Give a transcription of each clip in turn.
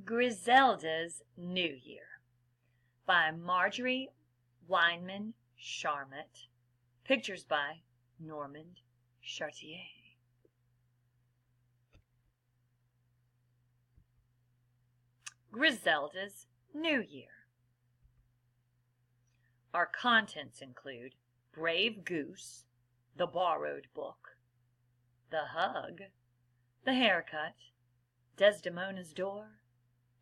Griselda's New Year by Marjorie Weinman Charmette. Pictures by Normand Chartier. Griselda's New Year. Our contents include Brave Goose, the borrowed book, the hug, the haircut, Desdemona's door,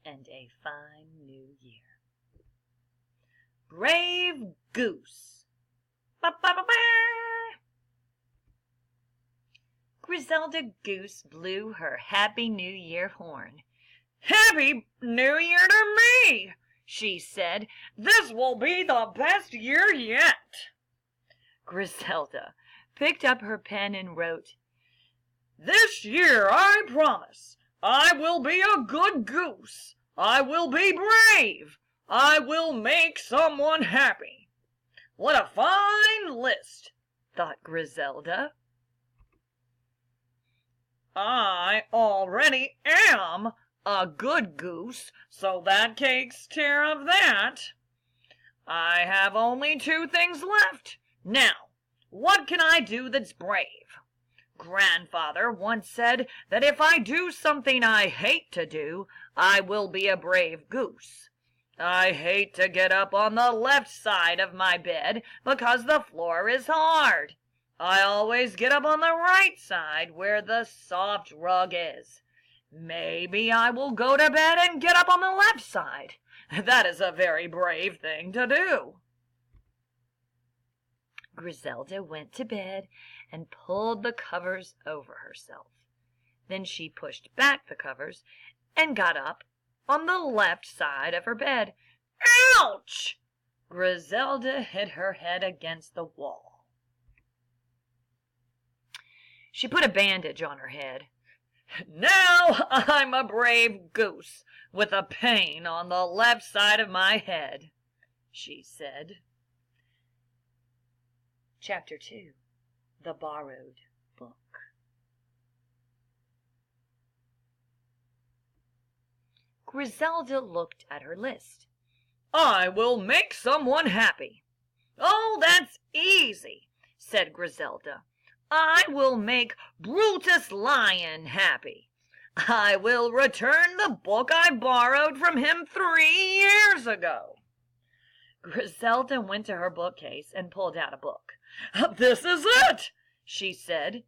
and a fine new year. Brave Goose. Ba-ba-ba-ba! Griselda Goose blew her Happy New Year horn. "Happy New Year to me," she said. "This will be the best year yet." Griselda picked up her pen and wrote, "This year I promise I will be a good goose. I will be brave. I will make someone happy." What a fine list, thought Griselda. I already am a good goose, so that takes care of that. I have only 2 things left. Now, what can I do that's brave? Grandfather once said that if I do something I hate to do, I will be a brave goose. I hate to get up on the left side of my bed because the floor is hard. I always get up on the right side where the soft rug is. Maybe I will go to bed and get up on the left side. That is a very brave thing to do. Griselda went to bed and pulled the covers over herself. Then she pushed back the covers and got up on the left side of her bed. Ouch! Griselda hit her head against the wall. She put a bandage on her head. "Now I'm a brave goose with a pain on the left side of my head," she said. Chapter 2. The Borrowed Book. Griselda looked at her list. "I will make someone happy." "Oh, that's easy," said Griselda. "I will make Brutus Lion happy. I will return the book I borrowed from him 3 years ago." Griselda went to her bookcase and pulled out a book. "This is it," she said.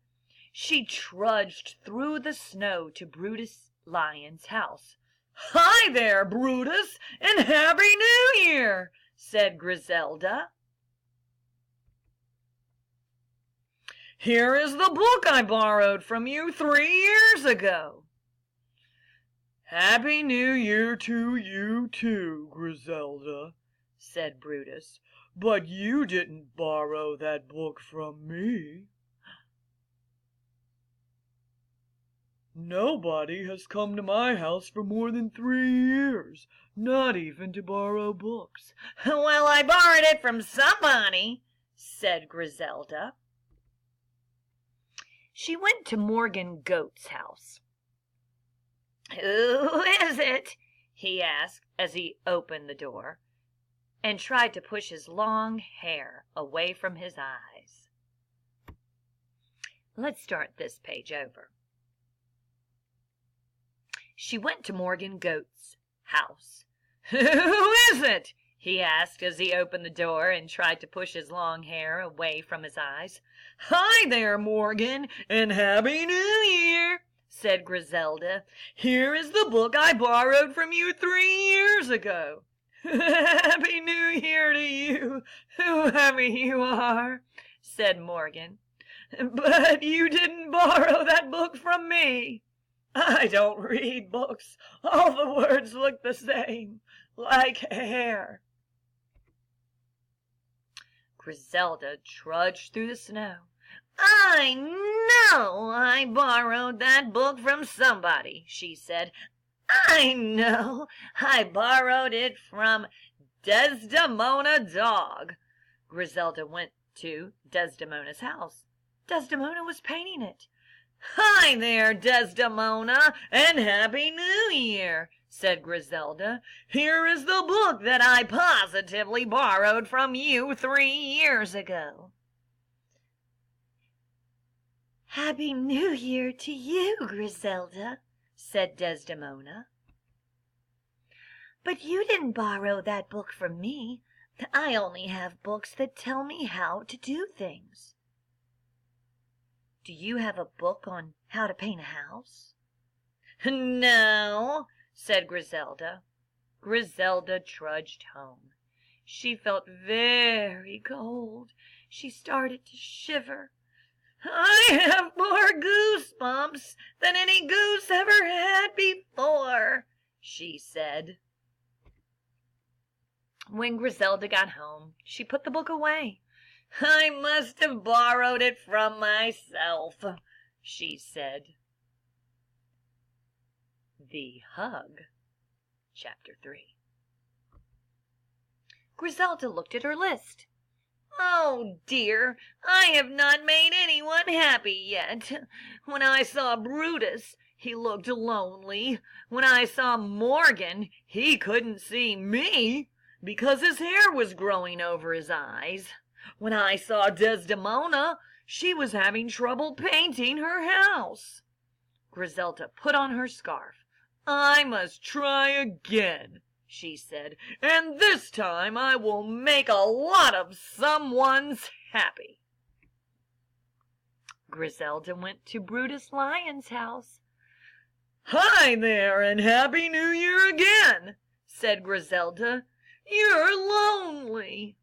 She trudged through the snow to Brutus Lion's house. "Hi there, Brutus, and Happy New Year," said Griselda. "Here is the book I borrowed from you 3 years ago." "Happy New Year to you too, Griselda," said Brutus. "But you didn't borrow that book from me." "Nobody has come to my house for more than 3 years, not even to borrow books." "Well, I borrowed it from somebody," said Griselda. She went to Morgan Goat's house. "Who is it?" he asked as he opened the door and tried to push his long hair away from his eyes. Let's start this page over. She went to Morgan Goat's house. "Who is it?" he asked as he opened the door and tried to push his long hair away from his eyes. "Hi there, Morgan, and Happy New Year," said Griselda. "Here is the book I borrowed from you 3 years ago." "Happy New Year to you, whoever you are," said Morgan. "But you didn't borrow that book from me." "I don't read books. All the words look the same, like hair." Griselda trudged through the snow. "I know I borrowed that book from somebody," she said. "I know I borrowed it from Desdemona Dog." Griselda went to Desdemona's house. Desdemona was painting it. "Hi there, Desdemona, and Happy New Year," said Griselda. "Here is the book that I positively borrowed from you 3 years ago." "Happy New Year to you, Griselda," said Desdemona. "But you didn't borrow that book from me. I only have books that tell me how to do things." "Do you have a book on how to paint a house?" "No," said Griselda. Griselda trudged home. She felt very cold. She started to shiver. "I have more goosebumps than any goose ever had before," she said. When Griselda got home, she put the book away. "I must have borrowed it from myself," she said. The Hug, Chapter 3. Griselda looked at her list. "Oh dear, I have not made anyone happy yet. When I saw Brutus, he looked lonely. When I saw Morgan, he couldn't see me because his hair was growing over his eyes. When I saw Desdemona, she was having trouble painting her house." Griselda put on her scarf. "I must try again," she said, "and this time I will make a lot of someone's happy." Griselda went to Brutus Lion's house. "Hi there, and Happy New Year again," said Griselda. "You're lonely."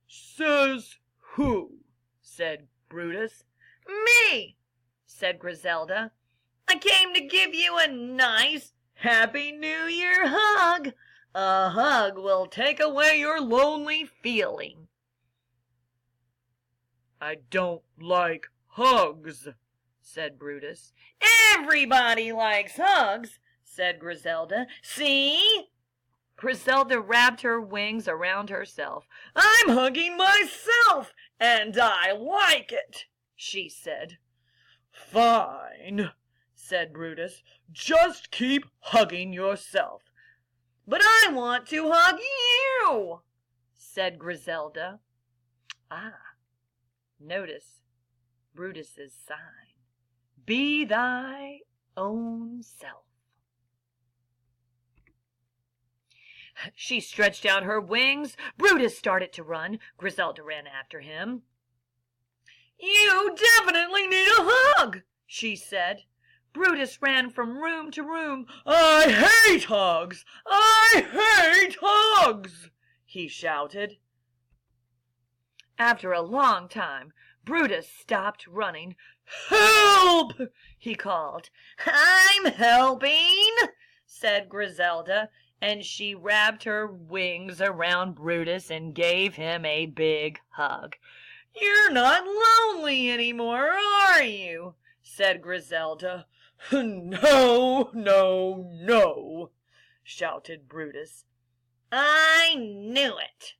"Says who?" said Brutus. "Me," said Griselda. "I came to give you a nice Happy New Year hug. A hug will take away your lonely feeling." "I don't like hugs," said Brutus. "Everybody likes hugs," said Griselda. "See?" Griselda wrapped her wings around herself. "I'm hugging myself, and I like it," she said. "Fine," said Brutus. "Just keep hugging yourself." "But I want to hug you," said Griselda. Notice Brutus's sign. Be thy own self. She stretched out her wings. Brutus started to run. Griselda ran after him. "You definitely need a hug," she said. Brutus ran from room to room. "I hate hugs! I hate hugs!" he shouted. After a long time, Brutus stopped running. "Help!" he called. "I'm helping," said Griselda, and she wrapped her wings around Brutus and gave him a big hug. "You're not lonely anymore, are you?" said Griselda. "No, no, no," shouted Brutus. "I knew it,"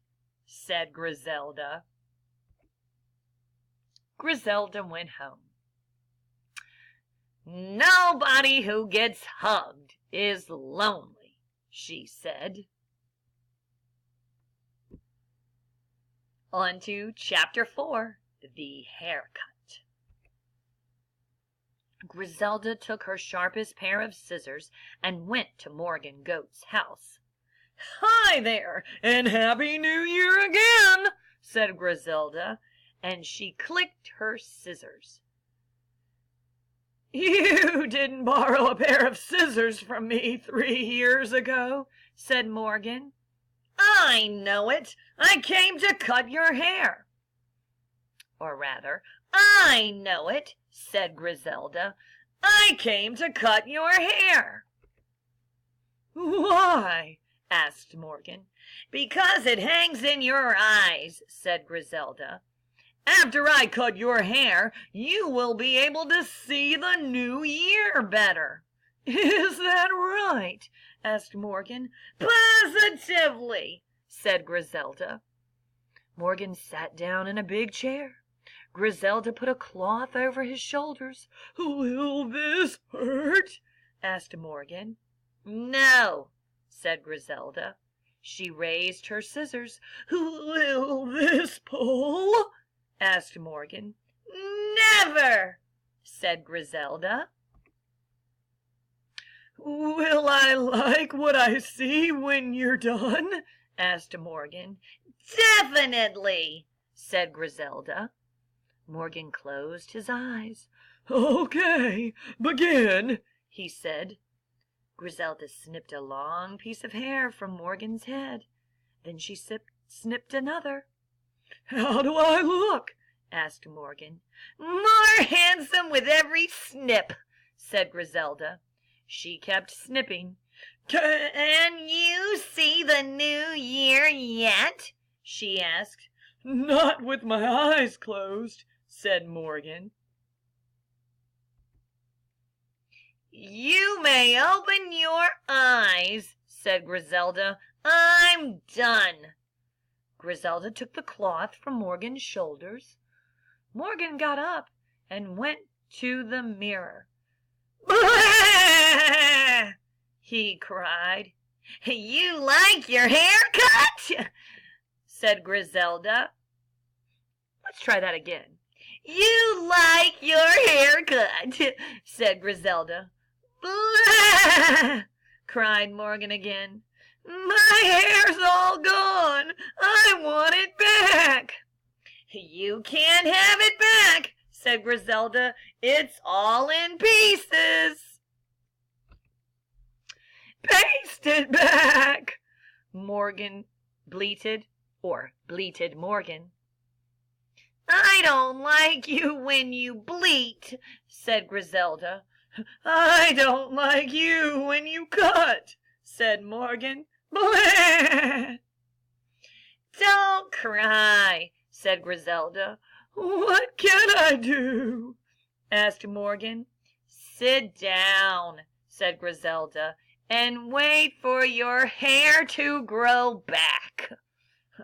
said Griselda. Griselda went home. "Nobody who gets hugged is lonely," she said. On to Chapter 4, The Haircut. Griselda took her sharpest pair of scissors and went to Morgan Goat's house. "Hi there, and Happy New Year again," said Griselda, and she clicked her scissors. "You didn't borrow a pair of scissors from me 3 years ago," said Morgan. "I know it. I came to cut your hair." "Or rather, I know it," said Griselda. "I came to cut your hair." "Why?" asked Morgan. "Because it hangs in your eyes," said Griselda. "After I cut your hair, you will be able to see the new year better." "Is that right?" asked Morgan. "Positively," said Griselda. Morgan sat down in a big chair. Griselda put a cloth over his shoulders. "Will this hurt?" asked Morgan. "No," said Griselda. She raised her scissors. "Will this pull?" asked Morgan. "Never," said Griselda. "Will I like what I see when you're done?" asked Morgan. "Definitely," said Griselda. Morgan closed his eyes. "Okay, begin," he said. Griselda snipped a long piece of hair from Morgan's head. Then she snipped another. "How do I look?" asked Morgan. "More handsome with every snip," said Griselda. She kept snipping. "Can you see the new year yet?" she asked. "Not with my eyes closed," said Morgan. "You may open your eyes," said Griselda. "I'm done." Griselda took the cloth from Morgan's shoulders. Morgan got up and went to the mirror. "Blah!" he cried. "You like your hair cut?" said Griselda. Let's try that again. "You like your hair cut?" said Griselda. "Blah!" cried Morgan again. "My hair's all gone. I want it back." "You can't have it back," said Griselda. "It's all in pieces." "Paste it back," Morgan bleated, or bleated Morgan. "I don't like you when you bleat," said Griselda. "I don't like you when you cut," said Morgan. "Blah!" "Don't cry," said Griselda. "What can I do?" asked Morgan. "Sit down," said Griselda, "and wait for your hair to grow back."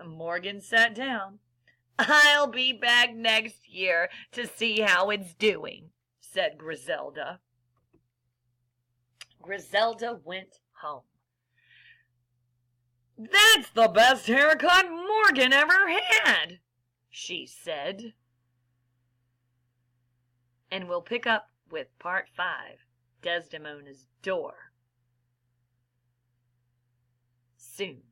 Morgan sat down. "I'll be back next year to see how it's doing," said Griselda. Griselda went home. "That's the best haircut Morgan ever had," she said. And we'll pick up with part 5, Desdemona's Door, soon.